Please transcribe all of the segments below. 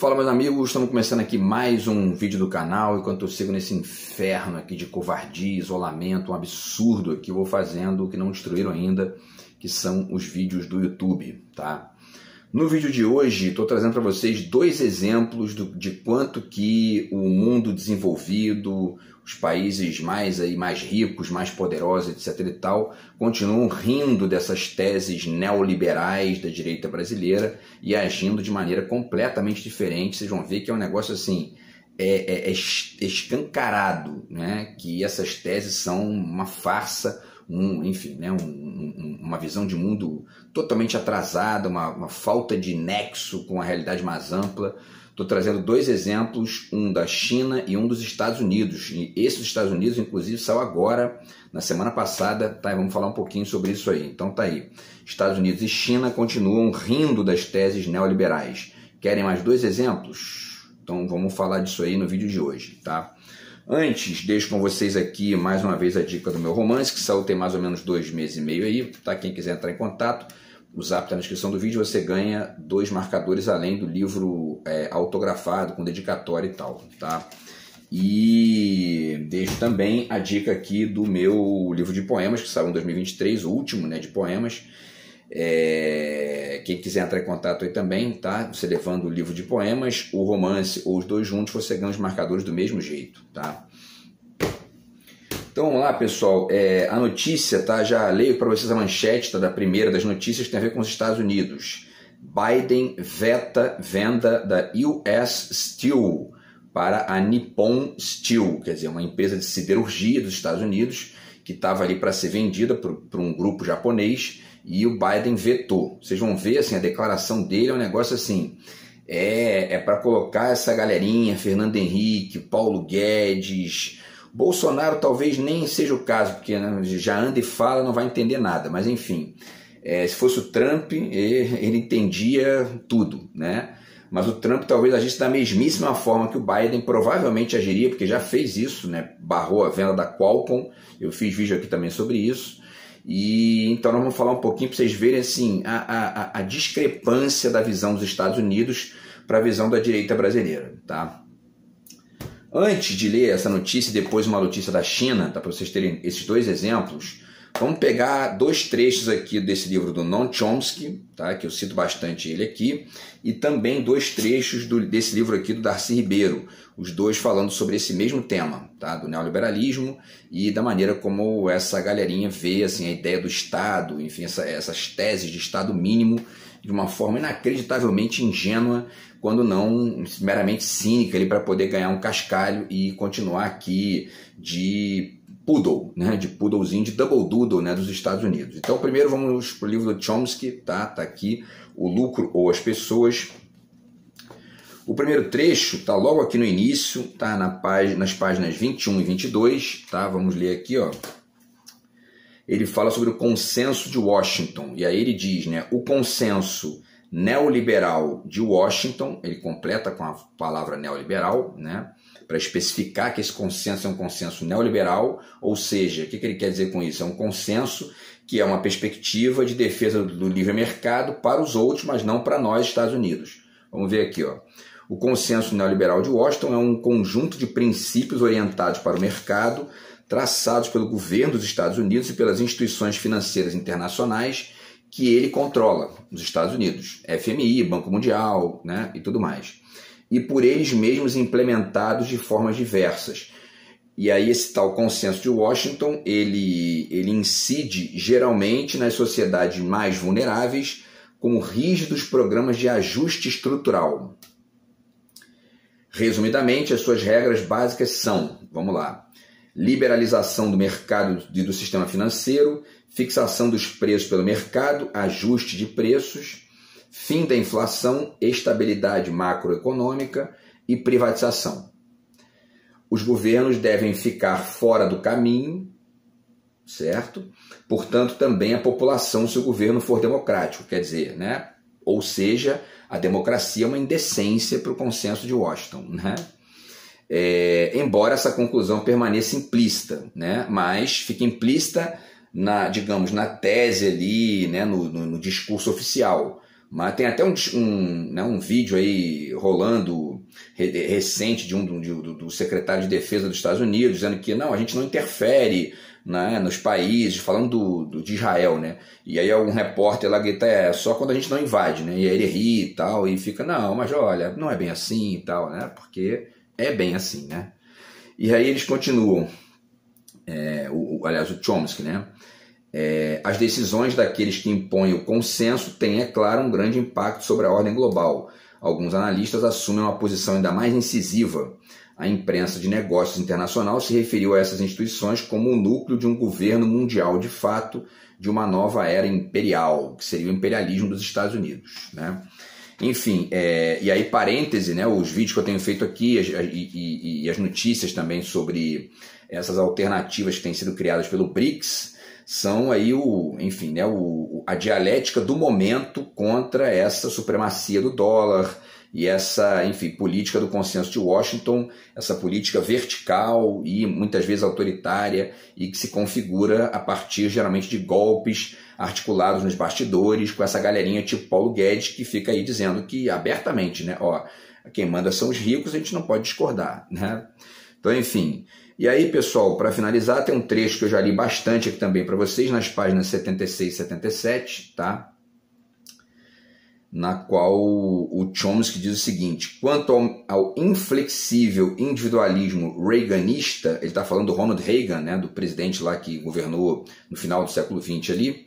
Fala, meus amigos, estamos começando aqui mais um vídeo do canal. Enquanto eu sigo nesse inferno aqui de covardia, isolamento, um absurdo aqui, eu vou fazendo o que não destruíram ainda, que são os vídeos do YouTube, tá? No vídeo de hoje, estou trazendo para vocês dois exemplos de quanto que o mundo desenvolvido, os países mais ricos, mais poderosos, etc. e tal, continuam rindo dessas teses neoliberais da direita brasileira e agindo de maneira completamente diferente. Vocês vão ver que é um negócio assim, escancarado, né? Que essas teses são uma farsa, uma visão de mundo totalmente atrasada, uma falta de nexo com a realidade mais ampla. Estou trazendo dois exemplos, um da China e um dos Estados Unidos. E esse dos Estados Unidos, inclusive, saiu agora, na semana passada, tá? Vamos falar um pouquinho sobre isso aí. Então tá aí. Estados Unidos e China continuam rindo das teses neoliberais. Querem mais dois exemplos? Então vamos falar disso aí no vídeo de hoje, tá? Antes, deixo com vocês aqui mais uma vez a dica do meu romance, que saiu tem mais ou menos 2 meses e meio aí, tá? Quem quiser entrar em contato, o zap está na descrição do vídeo, você ganha 2 marcadores além do livro autografado, com dedicatória e tal, tá? E deixo também a dica aqui do meu livro de poemas, que saiu em 2023, o último, né, de poemas. Quem quiser entrar em contato aí também, tá? Você levando o livro de poemas, o romance ou os dois juntos, você ganha os marcadores do mesmo jeito, tá? Então vamos lá, pessoal. A notícia, tá? Já leio para vocês a manchete, tá? Da primeira das notícias, que tem a ver com os Estados Unidos. Biden veta venda da US Steel para a Nippon Steel, quer dizer, uma empresa de siderurgia dos Estados Unidos que estava ali para ser vendida por um grupo japonês, e o Biden vetou. Vocês vão ver, assim, a declaração dele é um negócio assim, para colocar essa galerinha, Fernando Henrique, Paulo Guedes, Bolsonaro talvez nem seja o caso, porque, né, já anda e fala, não vai entender nada, mas enfim, se fosse o Trump, ele entendia tudo, né? Mas o Trump talvez agisse da mesmíssima forma que o Biden provavelmente agiria, porque já fez isso, né? Barrou a venda da Qualcomm, eu fiz vídeo aqui também sobre isso. E então nós vamos falar um pouquinho para vocês verem assim, a discrepância da visão dos Estados Unidos para a visão da direita brasileira, tá? Antes de ler essa notícia e depois uma notícia da China, tá, para vocês terem esses dois exemplos, vamos pegar 2 trechos aqui desse livro do Noam Chomsky, tá, que eu cito bastante ele aqui, e também 2 trechos desse livro aqui do Darcy Ribeiro, os dois falando sobre esse mesmo tema, tá, do neoliberalismo e da maneira como essa galerinha vê assim, a ideia do Estado, enfim, essas teses de Estado mínimo de uma forma inacreditavelmente ingênua, quando não meramente cínica, para poder ganhar um cascalho e continuar aqui de poodle, né, de poodlezinho, de double doodle, né, dos Estados Unidos. Então, primeiro vamos para o livro do Chomsky, tá aqui, O Lucro ou as Pessoas. O primeiro trecho está logo aqui no início, tá nas páginas 21 e 22, tá? Vamos ler aqui, ó. Ele fala sobre o consenso de Washington, e aí ele diz, né, o consenso neoliberal de Washington, ele completa com a palavra neoliberal, né, para especificar que esse consenso é um consenso neoliberal, ou seja, o que ele quer dizer com isso? É um consenso que é uma perspectiva de defesa do livre mercado para os outros, mas não para nós, Estados Unidos. Vamos ver aqui, ó. O consenso neoliberal de Washington é um conjunto de princípios orientados para o mercado, traçados pelo governo dos Estados Unidos e pelas instituições financeiras internacionais que ele controla, nos Estados Unidos, FMI, Banco Mundial, né, e tudo mais. E por eles mesmos implementados de formas diversas. E aí esse tal consenso de Washington, ele incide geralmente nas sociedades mais vulneráveis com rígidos programas de ajuste estrutural. Resumidamente, as suas regras básicas são, vamos lá, liberalização do mercado e do sistema financeiro, fixação dos preços pelo mercado, ajuste de preços, fim da inflação, estabilidade macroeconômica e privatização. Os governos devem ficar fora do caminho, certo? Portanto, também a população, se o governo for democrático, quer dizer, né? Ou seja, a democracia é uma indecência para o consenso de Washington, né? Embora essa conclusão permaneça implícita, né? Mas fica implícita na tese ali, né? no discurso oficial. Mas tem até um vídeo aí rolando recente do secretário de Defesa dos Estados Unidos, dizendo que não, a gente não interfere, né, nos países, falando de Israel, né? E aí algum repórter lá grita, só quando a gente não invade, né? E aí ele ri e tal, e fica, não, mas olha, não é bem assim e tal, né? Porque é bem assim, né? E aí eles continuam, aliás, o Chomsky, né? As decisões daqueles que impõem o consenso têm, é claro, um grande impacto sobre a ordem global. Alguns analistas assumem uma posição ainda mais incisiva. A imprensa de negócios internacional se referiu a essas instituições como o núcleo de um governo mundial de fato, de uma nova era imperial, que seria o imperialismo dos Estados Unidos, né? Enfim, e aí parêntese, né, os vídeos que eu tenho feito aqui e as notícias também sobre essas alternativas que têm sido criadas pelo BRICS, são aí a dialética do momento contra essa supremacia do dólar e essa, enfim, política do consenso de Washington, essa política vertical e muitas vezes autoritária e que se configura a partir geralmente de golpes articulados nos bastidores com essa galerinha tipo Paulo Guedes que fica aí dizendo que abertamente, né, quem manda são os ricos, a gente não pode discordar, né? Então, enfim. E aí, pessoal, para finalizar, tem um trecho que eu já li bastante aqui também para vocês, nas páginas 76 e 77, tá? Na qual o Chomsky diz o seguinte: quanto ao inflexível individualismo reaganista, ele está falando do Ronald Reagan, né, do presidente lá que governou no final do século XX ali,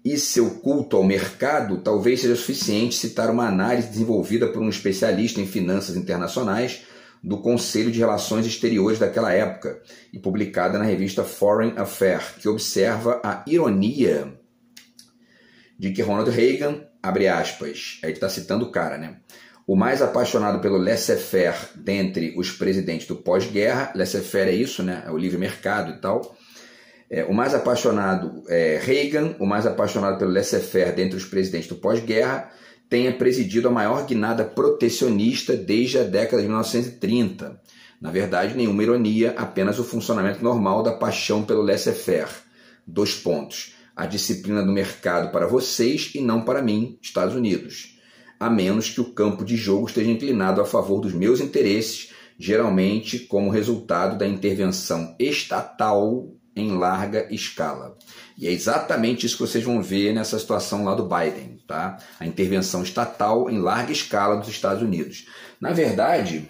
e seu culto ao mercado, talvez seja suficiente citar uma análise desenvolvida por um especialista em finanças internacionais do Conselho de Relações Exteriores daquela época e publicada na revista Foreign Affairs, que observa a ironia de que Ronald Reagan, abre aspas, aí ele está citando o cara, né? O mais apaixonado pelo laissez-faire dentre os presidentes do pós-guerra, laissez-faire é isso, né? É o livre mercado e tal. O mais apaixonado Reagan, o mais apaixonado pelo laissez-faire dentre os presidentes do pós-guerra, tenha presidido a maior guinada protecionista desde a década de 1930. Na verdade, nenhuma ironia, apenas o funcionamento normal da paixão pelo laissez-faire. 2 pontos. A disciplina do mercado para vocês e não para mim, Estados Unidos. A menos que o campo de jogo esteja inclinado a favor dos meus interesses, geralmente como resultado da intervenção estatal em larga escala. E é exatamente isso que vocês vão ver nessa situação lá do Biden, tá? A intervenção estatal em larga escala dos Estados Unidos. Na verdade,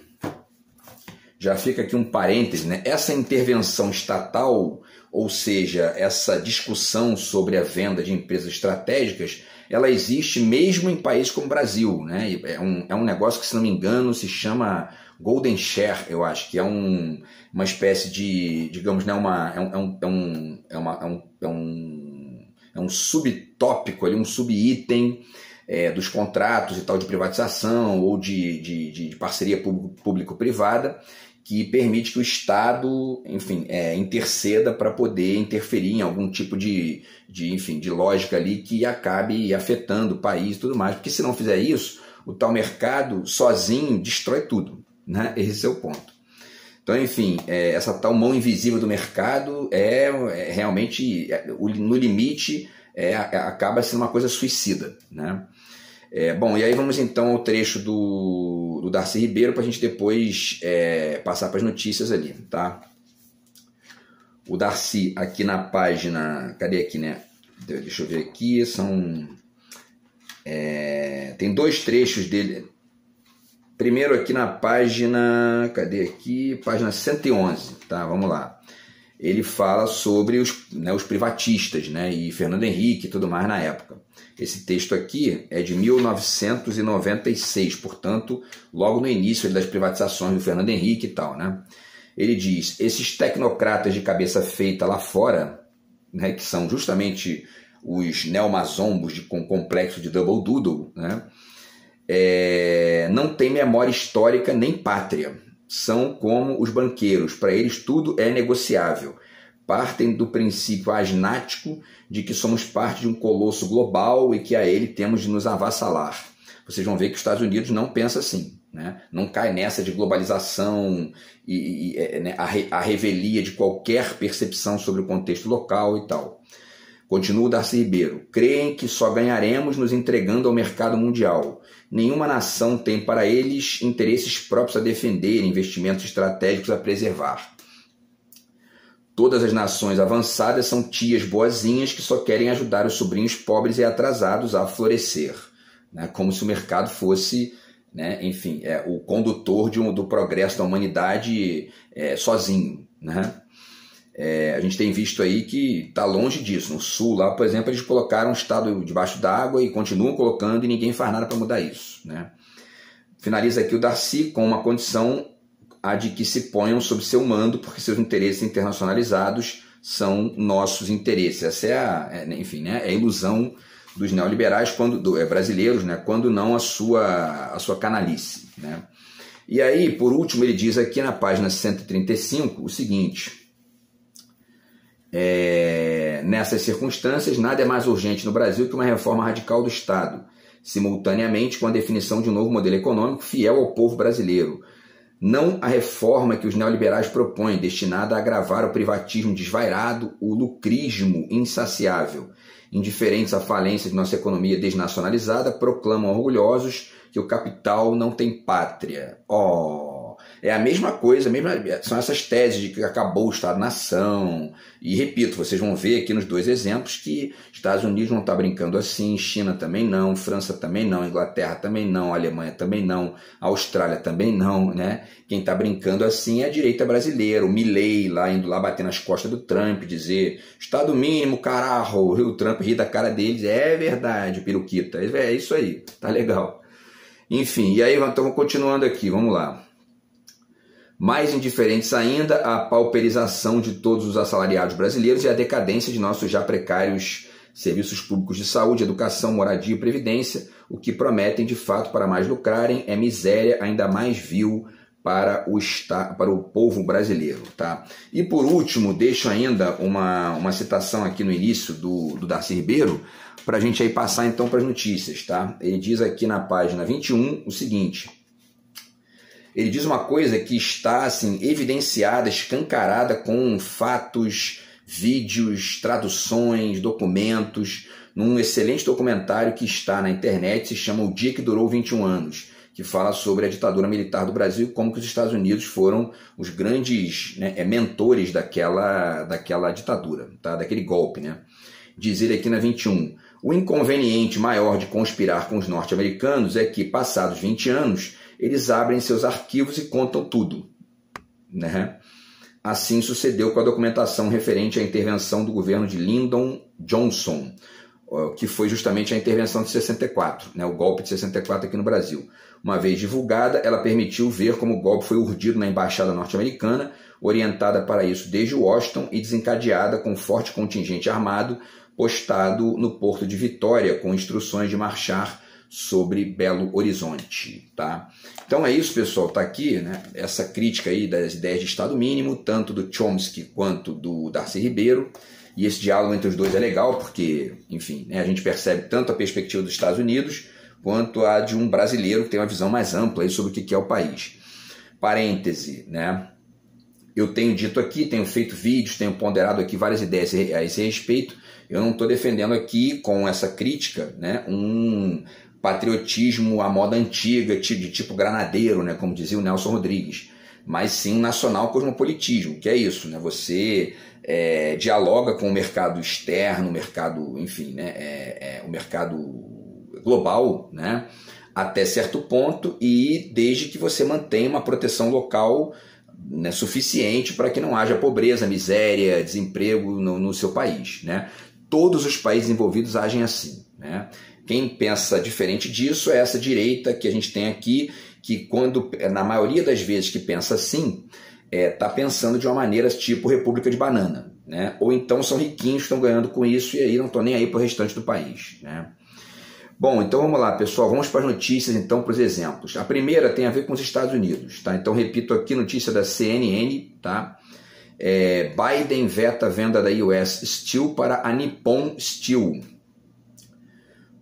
já fica aqui um parêntese, né? Essa intervenção estatal, ou seja, essa discussão sobre a venda de empresas estratégicas, ela existe mesmo em países como o Brasil, né? É um negócio que, se não me engano, se chama Golden Share, eu acho, que é uma espécie de, digamos, né, é um subtópico, ali, um subitem dos contratos e tal de privatização ou de parceria público-privada, que permite que o Estado, enfim, interceda para poder interferir em algum tipo de lógica ali que acabe afetando o país e tudo mais, porque se não fizer isso, o tal mercado sozinho destrói tudo, né? Esse é o ponto. Então, enfim, essa tal mão invisível do mercado realmente, no limite, acaba sendo uma coisa suicida, né? Bom, e aí vamos então ao trecho do Darcy Ribeiro para a gente depois passar para as notícias ali, tá? O Darcy aqui na página, cadê aqui, né? Deixa eu ver aqui, tem 2 trechos dele. Primeiro aqui na página, cadê aqui? Página 111, tá? Vamos lá. Ele fala sobre os privatistas, né? E Fernando Henrique e tudo mais na época. Esse texto aqui é de 1996, portanto, logo no início das privatizações do Fernando Henrique e tal, né? Ele diz: esses tecnocratas de cabeça feita lá fora, né, que são justamente os neomazombos com complexo de double doodle, né, não têm memória histórica nem pátria. São como os banqueiros, para eles tudo é negociável. Partem do princípio asnático de que somos parte de um colosso global e que a ele temos de nos avassalar. Vocês vão ver que os Estados Unidos não pensa assim, né? Não cai nessa de globalização e a revelia de qualquer percepção sobre o contexto local e tal. Continua o Darcy Ribeiro. Creem que só ganharemos nos entregando ao mercado mundial. Nenhuma nação tem para eles interesses próprios a defender, investimentos estratégicos a preservar. Todas as nações avançadas são tias boazinhas que só querem ajudar os sobrinhos pobres e atrasados a florescer. Né? Como se o mercado fosse, né, enfim, o condutor do progresso da humanidade sozinho. Né? A gente tem visto aí que está longe disso. No sul, lá, por exemplo, eles colocaram o estado debaixo d'água e continuam colocando e ninguém faz nada para mudar isso. Né? Finaliza aqui o Darcy com uma condição, a de que se ponham sob seu mando, porque seus interesses internacionalizados são nossos interesses. Essa é a ilusão dos neoliberais brasileiros, né, quando não a sua canalice. Né? E aí, por último, ele diz aqui na página 135 o seguinte: nessas circunstâncias, nada é mais urgente no Brasil que uma reforma radical do Estado, simultaneamente com a definição de um novo modelo econômico fiel ao povo brasileiro. Não a reforma que os neoliberais propõem, destinada a agravar o privatismo desvairado, o lucrismo insaciável. Indiferentes à falência de nossa economia desnacionalizada, proclamam orgulhosos que o capital não tem pátria. É a mesma coisa, são essas teses de que acabou o Estado-nação. E repito, vocês vão ver aqui nos dois exemplos que Estados Unidos não está brincando assim, China também não, França também não, Inglaterra também não, Alemanha também não, Austrália também não. Né? Quem está brincando assim é a direita brasileira, o Milei indo lá bater nas costas do Trump, dizer Estado mínimo, caralho, o Trump ri da cara deles, é verdade, peruquita, é isso aí, tá legal. Enfim, e aí estamos continuando aqui, vamos lá. Mais indiferentes ainda, a pauperização de todos os assalariados brasileiros e a decadência de nossos já precários serviços públicos de saúde, educação, moradia e previdência, o que prometem de fato para mais lucrarem é miséria ainda mais vil para o povo brasileiro. Tá? E por último, deixo ainda uma citação aqui no início do Darcy Ribeiro, para a gente aí passar então para as notícias. Tá? Ele diz aqui na página 21 o seguinte: ele diz uma coisa que está assim, evidenciada, escancarada com fatos, vídeos, traduções, documentos, num excelente documentário que está na internet, se chama O Dia que Durou 21 Anos, que fala sobre a ditadura militar do Brasil e como que os Estados Unidos foram os grandes, né, mentores daquela ditadura, tá? Daquele golpe. Né? Diz ele aqui na 21, o inconveniente maior de conspirar com os norte-americanos é que, passados 20 anos, eles abrem seus arquivos e contam tudo. Né? Assim sucedeu com a documentação referente à intervenção do governo de Lyndon Johnson, que foi justamente a intervenção de 64, né? O golpe de 64 aqui no Brasil. Uma vez divulgada, ela permitiu ver como o golpe foi urdido na embaixada norte-americana, orientada para isso desde Washington e desencadeada com um forte contingente armado postado no porto de Vitória, com instruções de marchar sobre Belo Horizonte. Tá? Então é isso, pessoal. Está aqui, né, essa crítica aí das ideias de Estado mínimo, tanto do Chomsky quanto do Darcy Ribeiro. E esse diálogo entre os dois é legal porque, enfim, né, a gente percebe tanto a perspectiva dos Estados Unidos quanto a de um brasileiro que tem uma visão mais ampla aí sobre o que é o país. Parêntese, né? Eu tenho dito aqui, tenho feito vídeos, tenho ponderado aqui várias ideias a esse respeito. Eu não estou defendendo aqui, com essa crítica, né, um patriotismo à moda antiga, de tipo granadeiro, né, como dizia o Nelson Rodrigues, mas sim um nacional cosmopolitismo, que é isso, né, você dialoga com o mercado externo, o mercado, enfim, né, o mercado global, né, até certo ponto, e desde que você mantenha uma proteção local, né, suficiente para que não haja pobreza, miséria, desemprego no seu país. Né? Todos os países envolvidos agem assim. Né? Quem pensa diferente disso é essa direita que a gente tem aqui, que na maioria das vezes que pensa assim, está pensando de uma maneira tipo República de Banana. Né? Ou então são riquinhos que estão ganhando com isso e aí não estão nem aí para o restante do país. Né? Bom, então vamos lá, pessoal. Vamos para as notícias, então, para os exemplos. A primeira tem a ver com os Estados Unidos. Tá? Então, repito aqui, notícia da CNN. Tá? Biden veta a venda da US Steel para a Nippon Steel.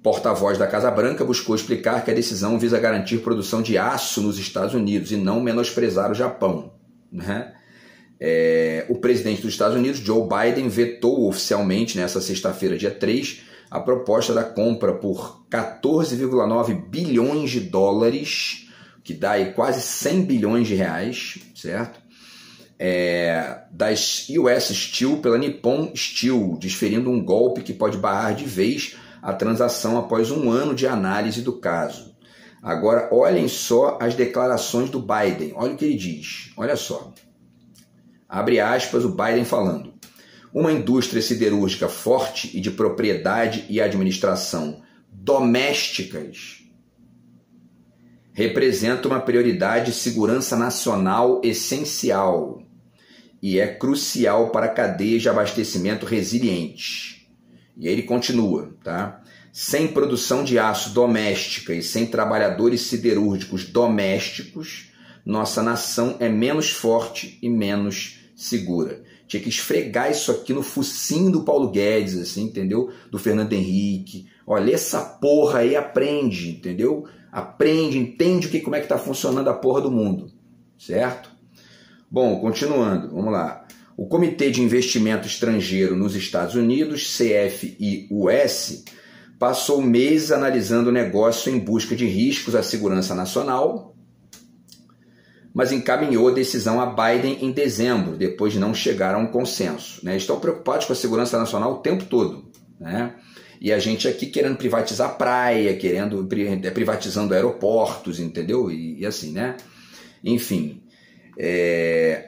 Porta-voz da Casa Branca buscou explicar que a decisão visa garantir produção de aço nos Estados Unidos e não menosprezar o Japão. Né? O presidente dos Estados Unidos, Joe Biden, vetou oficialmente, nessa sexta-feira, dia 3, a proposta da compra por 14,9 bilhões de dólares, que dá aí quase 100 bilhões de reais, certo? Das US Steel pela Nippon Steel, desferindo um golpe que pode barrar de vez a transação após um ano de análise do caso. Agora, olhem só as declarações do Biden. Olha o que ele diz. Olha só. Abre aspas, o Biden falando. Uma indústria siderúrgica forte e de propriedade e administração domésticas representa uma prioridade de segurança nacional essencial e é crucial para cadeias de abastecimento resilientes. E aí ele continua, tá? Sem produção de aço doméstica e sem trabalhadores siderúrgicos domésticos, nossa nação é menos forte e menos segura. Tinha que esfregar isso aqui no focinho do Paulo Guedes, assim, entendeu? Do Fernando Henrique. Olha, essa porra aí aprende, entendeu? Aprende, entende como é que está funcionando a porra do mundo, certo? Bom, continuando, vamos lá. O Comitê de Investimento Estrangeiro nos Estados Unidos, CFIUS, passou meses analisando o negócio em busca de riscos à segurança nacional, mas encaminhou a decisão a Biden em dezembro, depois de não chegar a um consenso. Né? Estão preocupados com a segurança nacional o tempo todo, né? E a gente aqui querendo privatizar praia, privatizando aeroportos, entendeu? E assim, né? Enfim,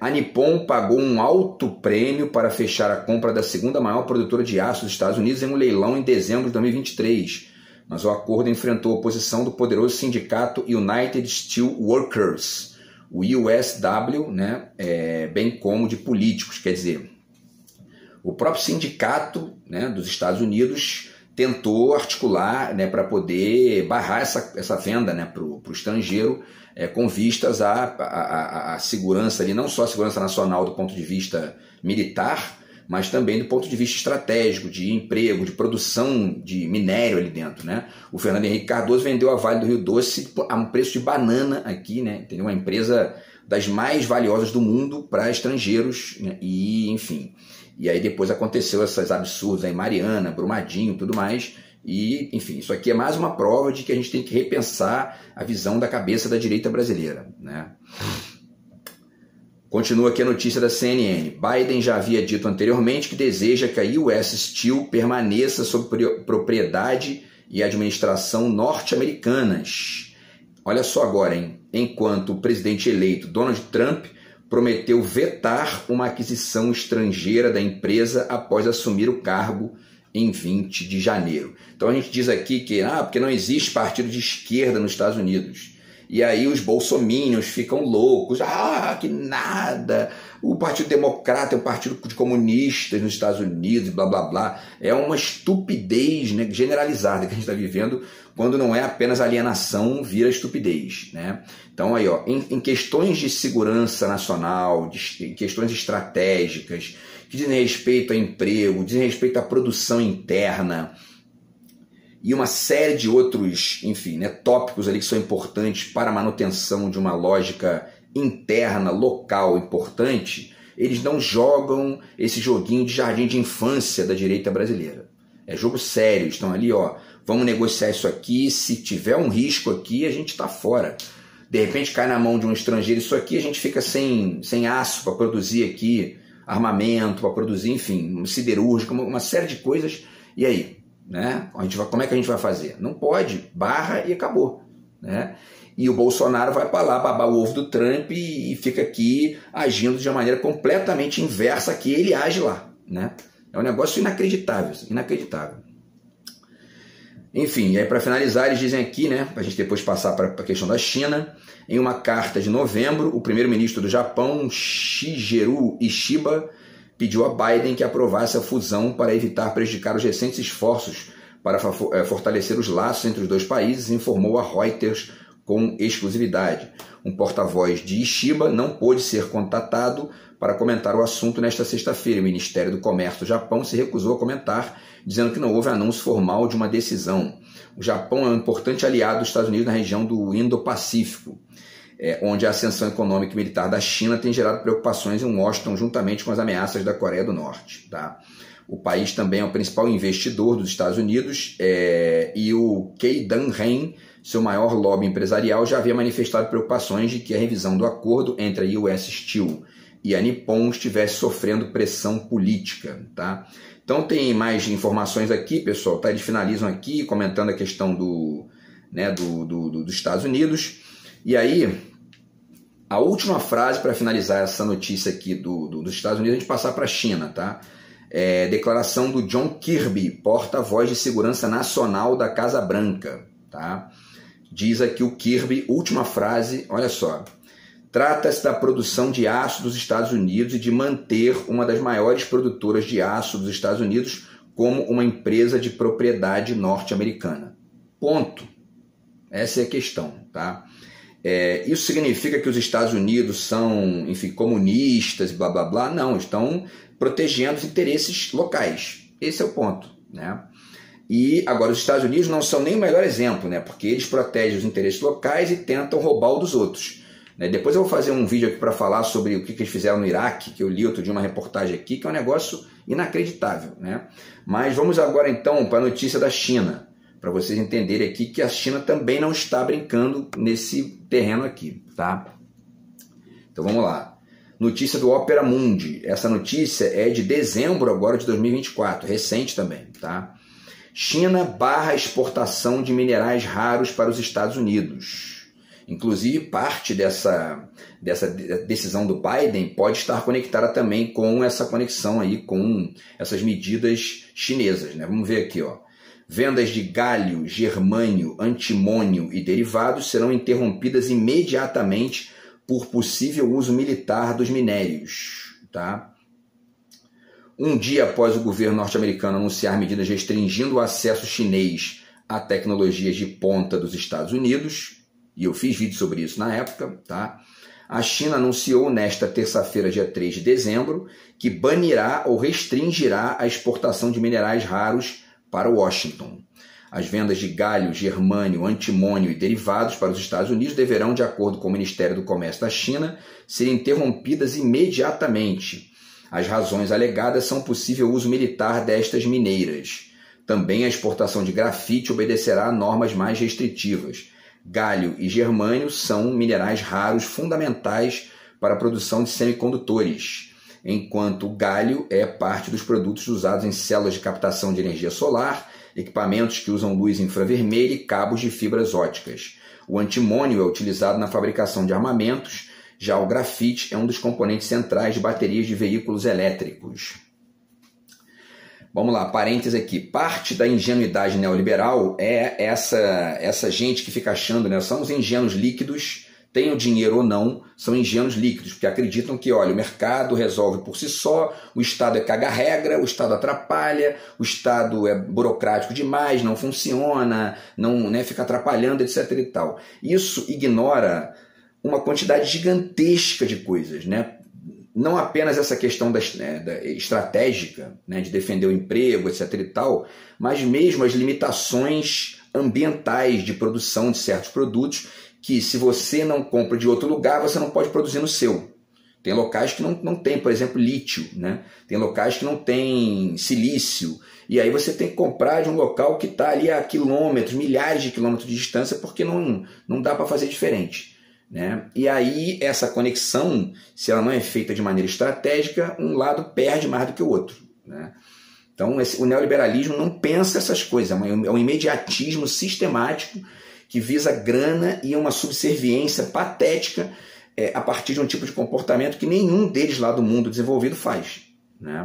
a Nippon pagou um alto prêmio para fechar a compra da segunda maior produtora de aço dos Estados Unidos em um leilão em dezembro de 2023. Mas o acordo enfrentou a oposição do poderoso sindicato United Steel Workers, o USW, né? Bem como de políticos. Quer dizer, o próprio sindicato, né, dos Estados Unidos tentou articular, né, para poder barrar essa venda, né, para o estrangeiro, com vistas à segurança, ali, não só a segurança nacional do ponto de vista militar, mas também do ponto de vista estratégico, de emprego, de produção de minério ali dentro. Né? O Fernando Henrique Cardoso vendeu a Vale do Rio Doce a um preço de banana aqui, né? Entendeu? Uma empresa das mais valiosas do mundo para estrangeiros, né? E, enfim... E aí depois aconteceu essas absurdas aí, Mariana, Brumadinho, tudo mais. E, enfim, isso aqui é mais uma prova de que a gente tem que repensar a visão da cabeça da direita brasileira, né? Continua aqui a notícia da CNN. Biden já havia dito anteriormente que deseja que a US Steel permaneça sob propriedade e administração norte-americanas. Olha só agora, hein? Enquanto o presidente eleito Donald Trump prometeu vetar uma aquisição estrangeira da empresa após assumir o cargo em 20 de janeiro. Então a gente diz aqui que porque não existe partido de esquerda nos Estados Unidos. E aí os bolsominions ficam loucos. Que nada! O Partido Democrata é um partido de comunistas nos Estados Unidos, blá, blá, blá. É uma estupidez, né, generalizada que a gente está vivendo, quando não é apenas alienação, vira estupidez. Né? Então, aí, em questões de segurança nacional, em questões estratégicas, que dizem respeito a emprego, dizem respeito à produção interna, e uma série de outros, enfim, né, tópicos ali que são importantes para a manutenção de uma lógica interna, local, importante, eles não jogam esse joguinho de jardim de infância da direita brasileira. É jogo sério, estão ali, vamos negociar isso aqui, se tiver um risco aqui, a gente está fora. De repente cai na mão de um estrangeiro isso aqui, a gente fica sem aço para produzir aqui, armamento, para produzir, enfim, siderúrgica, uma série de coisas, e aí? Né? Como é que a gente vai fazer? Não pode, barra e acabou. Né? E o Bolsonaro vai para lá babar o ovo do Trump e fica aqui agindo de uma maneira completamente inversa que ele age lá. Né? É um negócio inacreditável, inacreditável. Enfim, e aí para finalizar, eles dizem aqui, né, para a gente depois passar para a questão da China, em uma carta de novembro, o primeiro-ministro do Japão, Shigeru Ishiba, pediu a Biden que aprovasse a fusão para evitar prejudicar os recentes esforços para fortalecer os laços entre os dois países, informou a Reuters com exclusividade. Um porta-voz de Ishiba não pôde ser contatado para comentar o assunto nesta sexta-feira. O Ministério do Comércio do Japão se recusou a comentar, dizendo que não houve anúncio formal de uma decisão. O Japão é um importante aliado dos Estados Unidos na região do Indo-Pacífico. onde a ascensão econômica e militar da China tem gerado preocupações em Washington, juntamente com as ameaças da Coreia do Norte. Tá? O país também é o principal investidor dos Estados Unidos e o Kei Dan-Hen, seu maior lobby empresarial, já havia manifestado preocupações de que a revisão do acordo entre a US Steel e a Nippon estivesse sofrendo pressão política. Tá? Então tem mais informações aqui, pessoal, tá? Eles finalizam aqui comentando a questão dos Estados Unidos. E aí, a última frase para finalizar essa notícia aqui dos Estados Unidos, a gente passar para a China, tá? Declaração do John Kirby, porta-voz de segurança nacional da Casa Branca, tá? Diz aqui o Kirby, última frase, olha só. Trata-se da produção de aço dos Estados Unidos e de manter uma das maiores produtoras de aço dos Estados Unidos como uma empresa de propriedade norte-americana. Ponto. Essa é a questão, tá? Isso significa que os Estados Unidos são, enfim, comunistas, blá, blá, blá? Não, estão protegendo os interesses locais. Esse é o ponto, né? E agora os Estados Unidos não são nem o melhor exemplo, né? Porque eles protegem os interesses locais e tentam roubar o dos outros. Depois eu vou fazer um vídeo aqui para falar sobre o que eles fizeram no Iraque, que eu li outro dia uma reportagem aqui, que é um negócio inacreditável, né? Mas vamos agora então para a notícia da China, para vocês entenderem aqui que a China também não está brincando nesse terreno aqui, tá? Então vamos lá. Notícia do Opera Mundi. Essa notícia é de dezembro agora de 2024, recente também, tá? China barra exportação de minerais raros para os Estados Unidos. Inclusive, parte dessa decisão do Biden pode estar conectada também com essa conexão aí, com essas medidas chinesas, né? Vamos ver aqui, ó. Vendas de galho, germânio, antimônio e derivados serão interrompidas imediatamente por possível uso militar dos minérios, tá? Um dia após o governo norte-americano anunciar medidas restringindo o acesso chinês a tecnologias de ponta dos Estados Unidos, e eu fiz vídeo sobre isso na época, tá? A China anunciou nesta terça-feira, dia 3 de dezembro, que banirá ou restringirá a exportação de minerais raros para Washington. As vendas de galho, germânio, antimônio e derivados para os Estados Unidos deverão, de acordo com o Ministério do Comércio da China, ser interrompidas imediatamente. As razões alegadas são o possível uso militar destas mineiras. Também a exportação de grafite obedecerá a normas mais restritivas. Galho e germânio são minerais raros fundamentais para a produção de semicondutores, enquanto o galho é parte dos produtos usados em células de captação de energia solar, equipamentos que usam luz infravermelha e cabos de fibras óticas. O antimônio é utilizado na fabricação de armamentos, já o grafite é um dos componentes centrais de baterias de veículos elétricos. Vamos lá, parênteses aqui. Parte da ingenuidade neoliberal é essa gente que fica achando, né? São os ingênuos líquidos, tenham dinheiro ou não, são ingênuos líquidos, porque acreditam que, olha, o mercado resolve por si só, o Estado é caga-regra, o Estado atrapalha, o Estado é burocrático demais, não funciona, não, né, fica atrapalhando, etc. e tal. Isso ignora uma quantidade gigantesca de coisas, né? Não apenas essa questão da estratégica, né, de defender o emprego, etc. e tal, mas mesmo as limitações ambientais de produção de certos produtos que, se você não compra de outro lugar, você não pode produzir no seu. Tem locais que não tem, por exemplo, lítio, né? Tem locais que não tem silício, e aí você tem que comprar de um local que está ali a quilômetros, milhares de quilômetros de distância, porque não dá para fazer diferente. Né? E aí essa conexão, se ela não é feita de maneira estratégica, um lado perde mais do que o outro, né? Então o neoliberalismo não pensa essas coisas, é um imediatismo sistemático que visa grana e uma subserviência patética a partir de um tipo de comportamento que nenhum deles lá do mundo desenvolvido faz, né?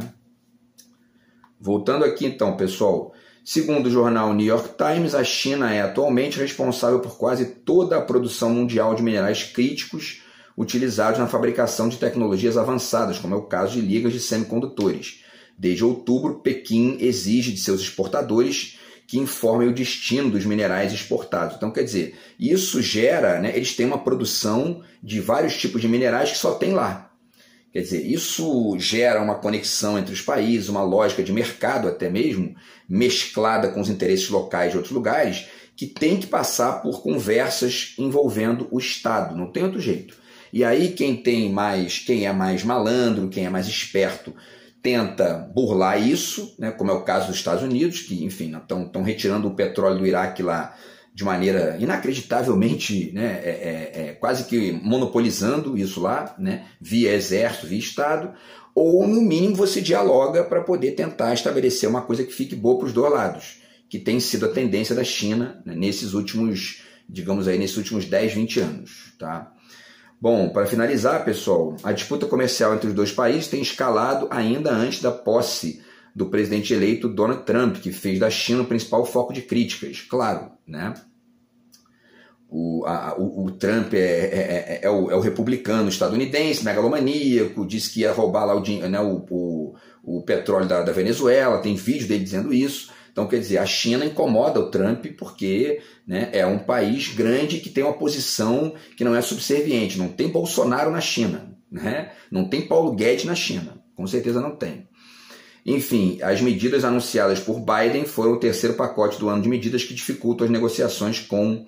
Voltando aqui então, pessoal. Segundo o jornal New York Times, a China é atualmente responsável por quase toda a produção mundial de minerais críticos utilizados na fabricação de tecnologias avançadas, como é o caso de ligas de semicondutores. Desde outubro, Pequim exige de seus exportadores que informem o destino dos minerais exportados. Então, quer dizer, isso gera, né, eles têm uma produção de vários tipos de minerais que só tem lá. Quer dizer, isso gera uma conexão entre os países, uma lógica de mercado até mesmo, mesclada com os interesses locais de outros lugares, que tem que passar por conversas envolvendo o Estado, não tem outro jeito. E aí quem é mais malandro, quem é mais esperto, tenta burlar isso, né, como é o caso dos Estados Unidos, que, enfim, estão retirando o petróleo do Iraque lá de maneira inacreditavelmente, né, quase que monopolizando isso lá, né, via exército, via Estado, ou no mínimo você dialoga para poder tentar estabelecer uma coisa que fique boa para os dois lados, que tem sido a tendência da China, né, nesses últimos 10, 20 anos, tá? Bom, para finalizar, pessoal, a disputa comercial entre os dois países tem escalado ainda antes da posse do presidente eleito Donald Trump, que fez da China o principal foco de críticas. Claro, né? O Trump é o republicano estadunidense, megalomaníaco, disse que ia roubar lá o petróleo da Venezuela, tem vídeo dele dizendo isso. Então, quer dizer, a China incomoda o Trump porque, né, é um país grande que tem uma posição que não é subserviente. Não tem Bolsonaro na China, né? Não tem Paulo Guedes na China, com certeza não tem. Enfim, as medidas anunciadas por Biden foram o terceiro pacote do ano de medidas que dificultam as negociações com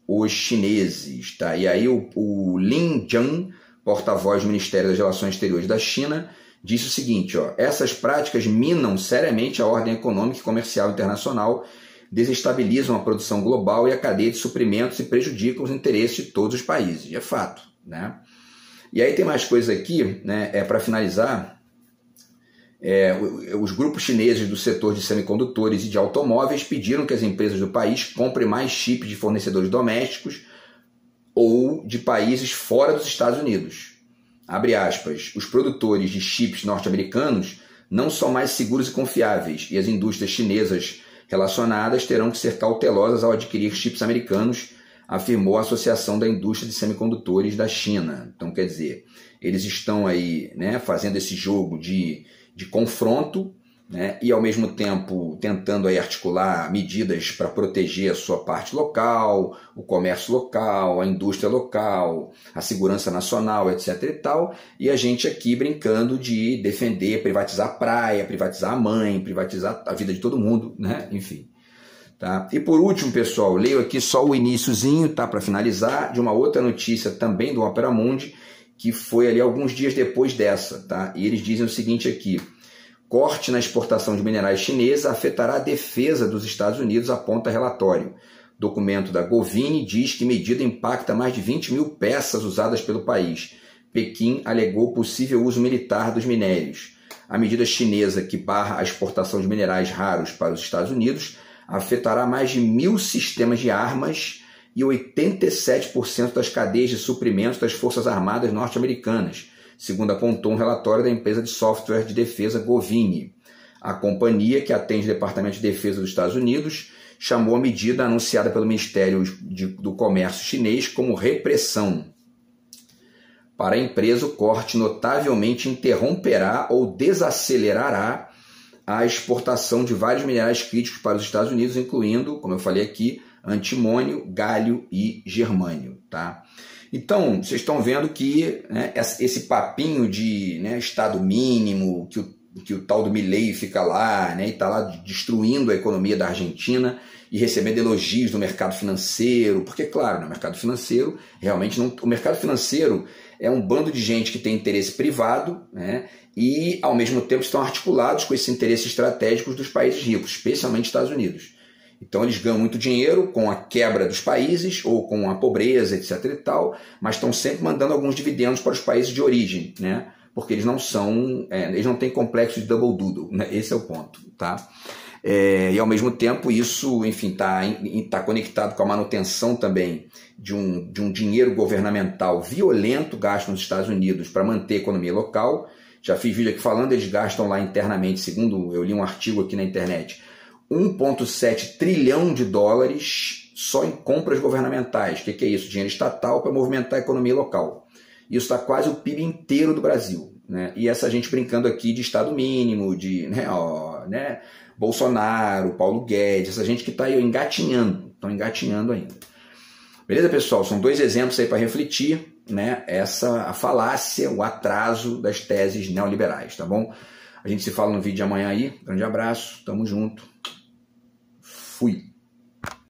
os chineses. Tá? E aí o Lin Jian, porta-voz do Ministério das Relações Exteriores da China, disse o seguinte, ó, essas práticas minam seriamente a ordem econômica e comercial internacional, desestabilizam a produção global e a cadeia de suprimentos e prejudicam os interesses de todos os países. E é fato, né? E aí tem mais coisa aqui, né? Para finalizar, os grupos chineses do setor de semicondutores e de automóveis pediram que as empresas do país comprem mais chips de fornecedores domésticos ou de países fora dos Estados Unidos. Abre aspas, os produtores de chips norte-americanos não são mais seguros e confiáveis e as indústrias chinesas relacionadas terão que ser cautelosas ao adquirir chips americanos, afirmou a Associação da Indústria de Semicondutores da China. Então, quer dizer, eles estão aí, né, fazendo esse jogo de confronto, né, e ao mesmo tempo tentando aí articular medidas para proteger a sua parte local, o comércio local, a indústria local, a segurança nacional, etc. e tal, e a gente aqui brincando de defender, privatizar a praia, privatizar a mãe, privatizar a vida de todo mundo, né? Enfim. Tá? E por último, pessoal, leio aqui só o iniciozinho, tá, para finalizar, de uma outra notícia também do Opera Mundi, que foi ali alguns dias depois dessa, tá? E eles dizem o seguinte aqui: corte na exportação de minerais chinesa afetará a defesa dos Estados Unidos, aponta relatório. Documento da Govini diz que medida impacta mais de 20 mil peças usadas pelo país. Pequim alegou possível uso militar dos minérios. A medida chinesa que barra a exportação de minerais raros para os Estados Unidos afetará mais de 1.000 sistemas de armas e 87% das cadeias de suprimentos das Forças Armadas norte-americanas, segundo apontou um relatório da empresa de software de defesa Govini. A companhia, que atende o Departamento de Defesa dos Estados Unidos, chamou a medida anunciada pelo Ministério do Comércio chinês como repressão. Para a empresa, o corte notavelmente interromperá ou desacelerará a exportação de vários minerais críticos para os Estados Unidos, incluindo, como eu falei aqui, antimônio, galho e germânio. Tá? Então, vocês estão vendo que, né, esse papinho de, né, Estado mínimo, que o tal do Milei fica lá, né, e está lá destruindo a economia da Argentina e recebendo elogios do mercado financeiro, porque, claro, no mercado financeiro, realmente não, o mercado financeiro é um bando de gente que tem interesse privado, né, e, ao mesmo tempo, estão articulados com esses interesses estratégicos dos países ricos, especialmente Estados Unidos. Então eles ganham muito dinheiro com a quebra dos países ou com a pobreza, etc. e tal, mas estão sempre mandando alguns dividendos para os países de origem, né? Porque eles não são, eles não têm complexo de double doodle, né? Esse é o ponto, tá? E ao mesmo tempo isso, enfim, tá conectado com a manutenção também de um dinheiro governamental violento gasto nos Estados Unidos para manter a economia local. Já fiz vídeo aqui falando, eles gastam lá internamente, segundo eu li um artigo aqui na internet, 1,7 trilhão de dólares só em compras governamentais. O que é isso? Dinheiro estatal para movimentar a economia local. Isso está quase o PIB inteiro do Brasil, né? E essa gente brincando aqui de Estado mínimo, de Bolsonaro, Paulo Guedes, essa gente que está aí engatinhando, estão engatinhando ainda. Beleza, pessoal? São dois exemplos aí para refletir, né? A falácia, o atraso das teses neoliberais, tá bom? A gente se fala no vídeo de amanhã aí. Grande abraço, tamo junto. Fui.